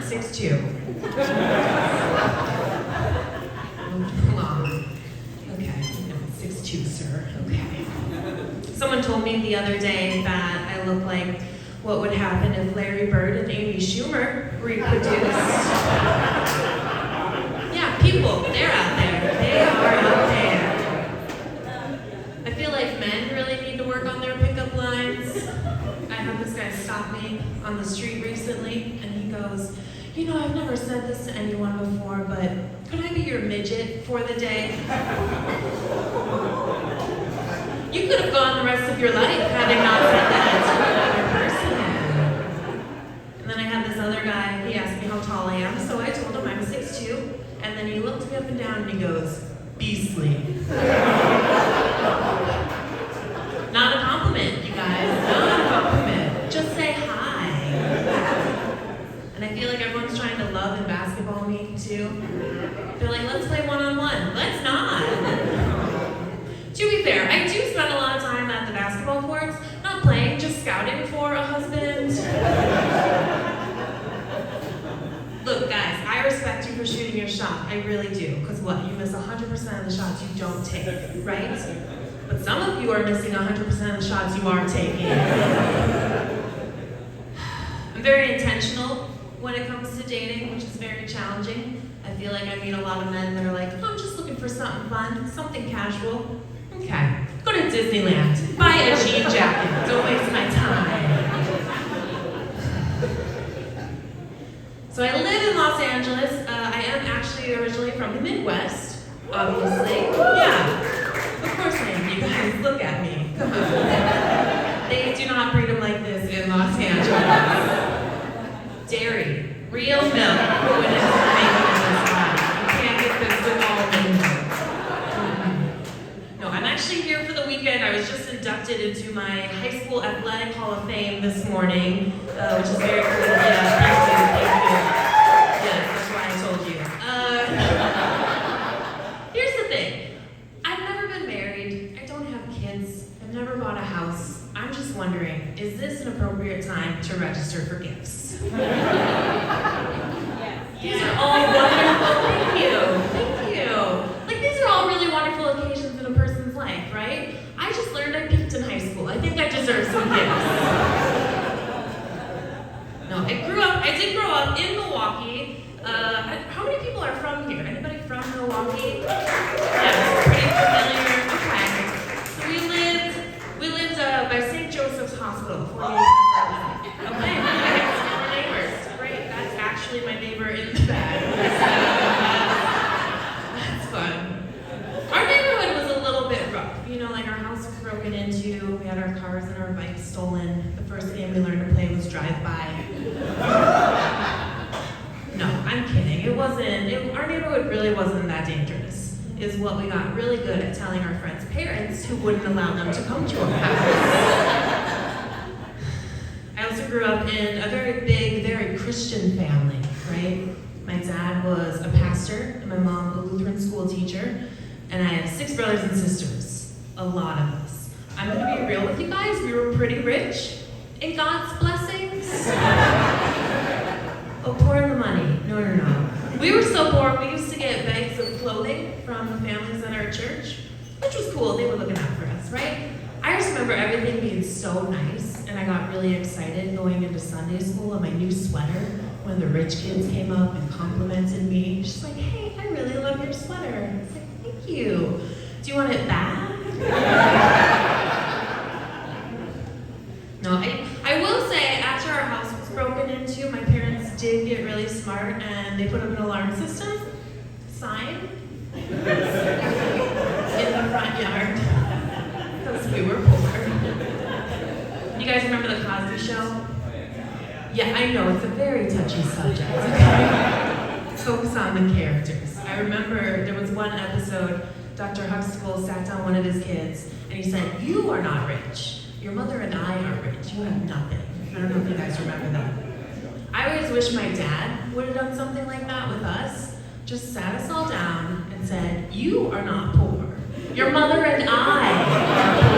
6'2". Okay, no, 6'2", sir. Okay. Someone told me the other day that I look like what would happen if Larry Bird and Amy Schumer reproduced. Yeah, people, they're out there. They are out there. I feel like men really need to work on their pickup lines. I had this guy stop me on the street recently, and he goes, "You know, I've never said this to anyone before, but could I be your midget for the day?" You could have gone the rest of your life having not said that to another person. And then I had this other guy, he asked me how tall I am, so I told him I'm 6'2", and then he looked me up and down and he goes, "Beastly." Not a compliment, you guys, not a compliment. Just say hi. And I feel like everyone's trying to love and basketball me too. They're like, let's play one-on-one. Let's not. To be fair, I do spend a lot of time at the basketball courts, not playing, just scouting for a husband. Look, guys, I respect you for shooting your shot. I really do. Because what? You miss 100% of the shots you don't take, right? But some of you are missing 100% of the shots you are taking. I'm very intentional when it comes to dating, which is very challenging. I feel like I meet a lot of men that are like, oh, I'm just looking for something fun, something casual. Okay, go to Disneyland, buy a jean jacket, don't waste my time. So I live in Los Angeles. I am actually originally from the Midwest, obviously. Yeah, of course I am, you guys, look at me, come on. They do not breed them like this in Los Angeles. Dairy, real milk, when it's making this body. You can't get this with almond milk. No, I'm actually here for the weekend. I was just inducted into my high school athletic hall of fame this morning, which is very cool. Yeah, thank you. Yes, that's why I told you. Here's the thing. I've never been married. I don't have kids. I've never bought a house. I'm just wondering, is this an appropriate time to register for gifts? These are all wonderful. Thank you. Like, these are all really wonderful occasions in a person's life, right? I just learned I peaked in high school. I think I deserve some gifts. No, I did grow up in Milwaukee. How many people are from here? Anybody from Milwaukee? Yeah, pretty familiar. Okay. So we lived by St. Joseph's Hospital, 48 Okay, we're neighbors. Great, that's actually my neighbor in the back. That's fun. Our neighborhood was a little bit rough. You know, like our house was broken into, we had our cars and our bikes stolen. The first game we learned to play was drive-by. No, I'm kidding. Our neighborhood really wasn't that dangerous. Is what we got really good at telling our friends' parents who wouldn't allow them to come to our house. I also grew up in a very big, very Christian family, right? My dad was a pastor, and my mom a Lutheran school teacher, and I have 6 brothers and sisters, a lot of us. I'm gonna be real with you guys, we were pretty rich in God's blessings. Oh, poor in the money, no. We were so poor, we used to get bags of clothing from the families at our church, which was cool, they were looking out for us, right? I just remember everything being so nice, and I got really excited going into Sunday school in my new sweater when the rich kids came up and complimented me. She's like, hey, I really love your sweater. It's like, thank you. Do you want it back? No, I will say, after our house was broken into, my parents did get really smart, and they put up an alarm system sign in the front yard. Because we were poor. You guys remember the Cosby Show? Yeah, I know, it's a very touchy subject, okay? Focus on the characters. I remember there was one episode, Dr. Huxtable sat down one of his kids, and he said, you are not rich. Your mother and I are rich. You have nothing. I don't know if you guys remember that. I always wish my dad would have done something like that with us. Just sat us all down and said, you are not poor. Your mother and I are poor.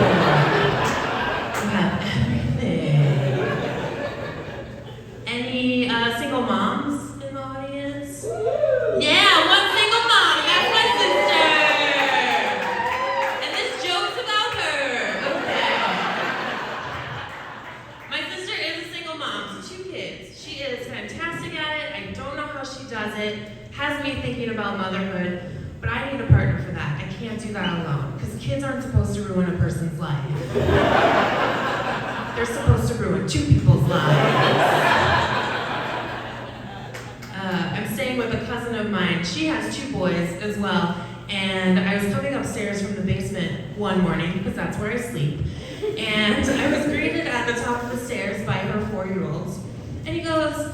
You have everything. Any single moms do that alone, because kids aren't supposed to ruin a person's life. They're supposed to ruin two people's lives. I'm staying with a cousin of mine. She has two boys as well, and I was coming upstairs from the basement one morning, because that's where I sleep, and I was greeted at the top of the stairs by her 4-year-old, and he goes,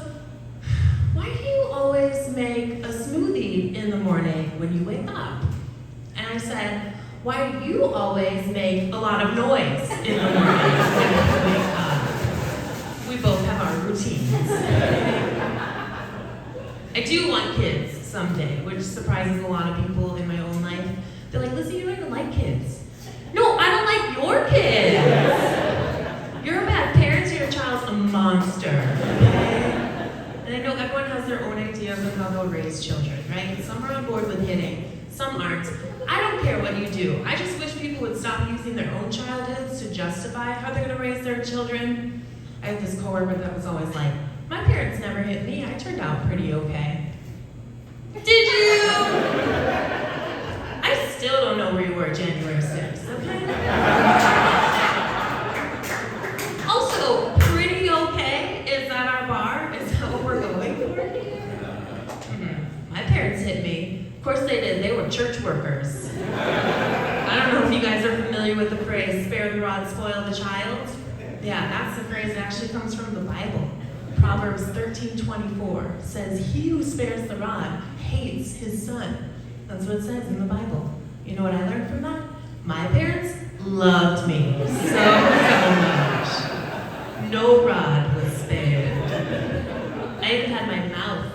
"Why do you always make a smoothie in the morning when you wake up?" And I said, "Why do you always make a lot of noise in the morning when you wake up?" We both have our routines. I do want kids someday, which surprises a lot of people in my own life. They're like, "Lizzie, you don't even like kids." No, I don't like your kids. You're a bad parent, so your child's a monster, okay? And I know everyone has their own ideas on how they'll raise children, right? Some are on board with hitting, some aren't. I don't care what you do. I just wish people would stop using their own childhoods to justify how they're gonna raise their children. I had this coworker that was always like, "My parents never hit me, I turned out pretty okay." Did you? I still don't know where you were January 6th, okay? Also, pretty okay is at our bar. Is that what we're going for? My parents hit me. Of course they did. They were church workers. I don't know if you guys are familiar with the phrase, "spare the rod, spoil the child." Yeah, that's the phrase that actually comes from the Bible. Proverbs 13:24 says, "He who spares the rod hates his son." That's what it says in the Bible. You know what I learned from that? My parents loved me so much. No rod was spared. I even had my mouth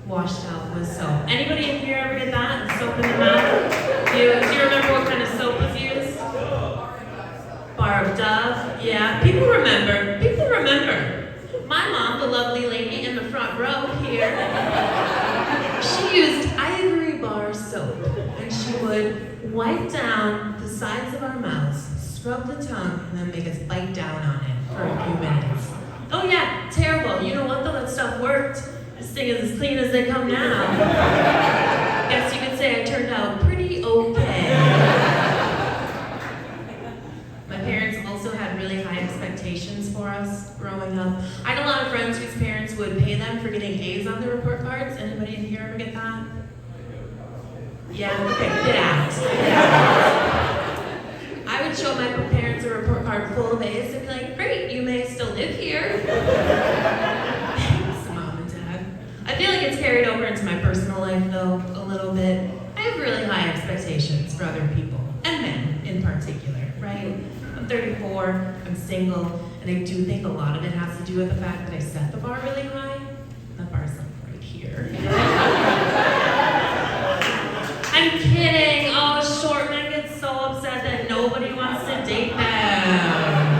washed out with soap. Anybody in here ever did that? Soap in the mouth? Do you remember what kind of soap was used? Bar of Dove? Yeah, people remember. People remember. My mom, the lovely lady in the front row here, she used ivory bar soap, and she would wipe down the sides of our mouths, scrub the tongue, and then make us bite down on it for a few minutes. Oh yeah, terrible. You know what though? That stuff worked. This thing is as clean as they come now. Guess you could say I turned out pretty okay. My parents also had really high expectations for us growing up. I had a lot of friends whose parents would pay them for getting A's on their report cards. Anybody in here ever get that? Yeah, okay, get out. I would show my parents a report card full of A's and be like, "Great, you may still live here." Thanks, Mom and Dad. I feel like it's carried over into my personal life though, a little bit. I have really high expectations for other people, and men in particular, right? I'm 34, I'm single, and I do think a lot of it has to do with the fact that I set the bar really high. The bar's like right here. I'm kidding. Oh, short men get so upset that nobody wants to date them.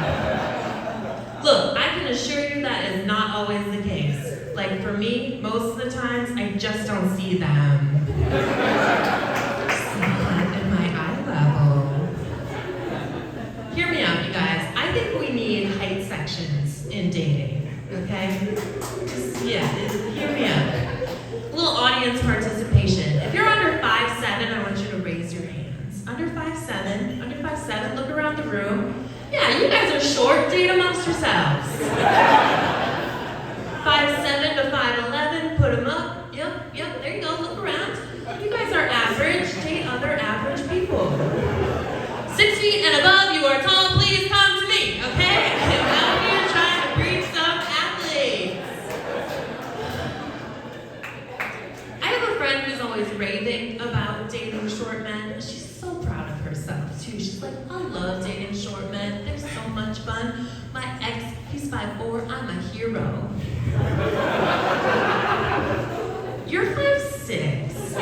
Look, I can assure you that is not always the case. Like for me, most of the times, I just don't see them. It's not at my eye level. Hear me out, you guys. I think we need height sections in dating, okay? Hear me out. A little audience participation. If you're under 5'7", I want you to raise your hands. Under 5'7", look around the room. Yeah, you guys are short, date amongst yourselves. 5'7" to 5'11", put them up. Yep, there you go, look around. You guys are average, date other average people. 6 feet and above, you are tall, please come to me, okay? I'm out here trying to breed some athletes. I have a friend who's always raving about dating short men. She's so proud of herself, too. She's like, "I love dating short men. They're so much fun. My ex, he's 5'4", I'm a hero." You're 5'6".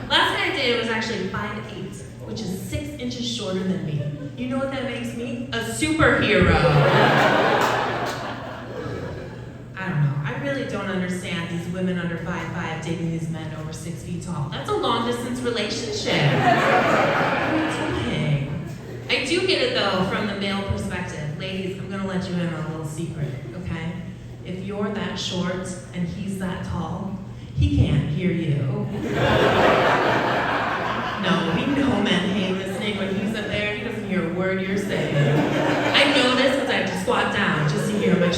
Last guy I dated was actually 5'8", which is 6 inches shorter than me. You know what that makes me? A superhero. I don't know. I really don't understand these women under 5'5" dating these men over 6 feet tall. That's a long distance relationship. What are you doing? I do get it though from the male perspective. Ladies, I'm gonna let you in on a little secret, okay? If you're that short and he's that tall, he can't hear you. No, he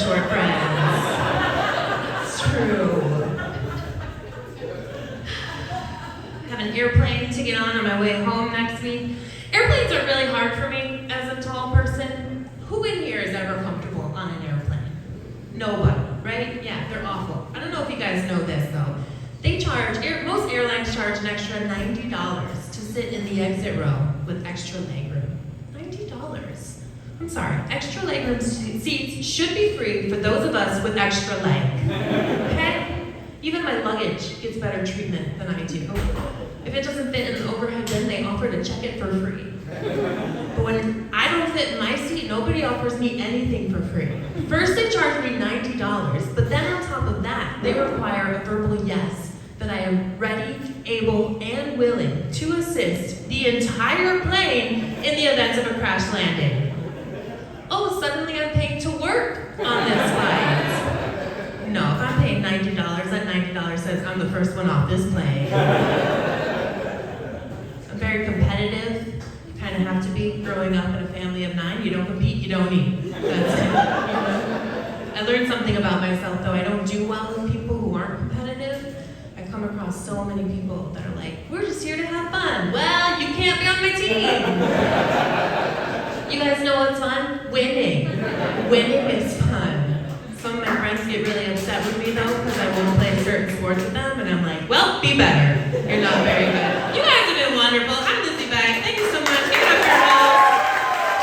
short friends. It's true. I have an airplane to get on my way home next week. Airplanes are really hard for me as a tall person. Who in here is ever comfortable on an airplane? Nobody, right? Yeah, they're awful. I don't know if you guys know this though. They charge, most airlines charge an extra $90 to sit in the exit row with extra legroom. $90. I'm sorry, extra legroom seats should be free for those of us with extra leg. Okay? Even my luggage gets better treatment than I do. If it doesn't fit in the overhead bin, they offer to check it for free. But when I don't fit in my seat, nobody offers me anything for free. First they charge me $90, but then on top of that, they require a verbal yes that I am ready, able, and willing to assist the entire plane in the event of a crash landing. Oh, suddenly I'm paying to work on this flight. No, if I'm paying $90, that $90 says I'm the first one off this plane. I'm very competitive. You kind of have to be. Growing up in a family of 9, you don't compete, you don't eat. That's it. I learned something about myself, though. I don't do well with people who aren't competitive. I come across so many people that are like, we're just here to have fun. Well, you can't be on my team. You guys know what's fun? Winning. Winning is fun. Some of my friends get really upset with me, though, because I won't play certain sports with them, and I'm like, well, be better. You're not very good.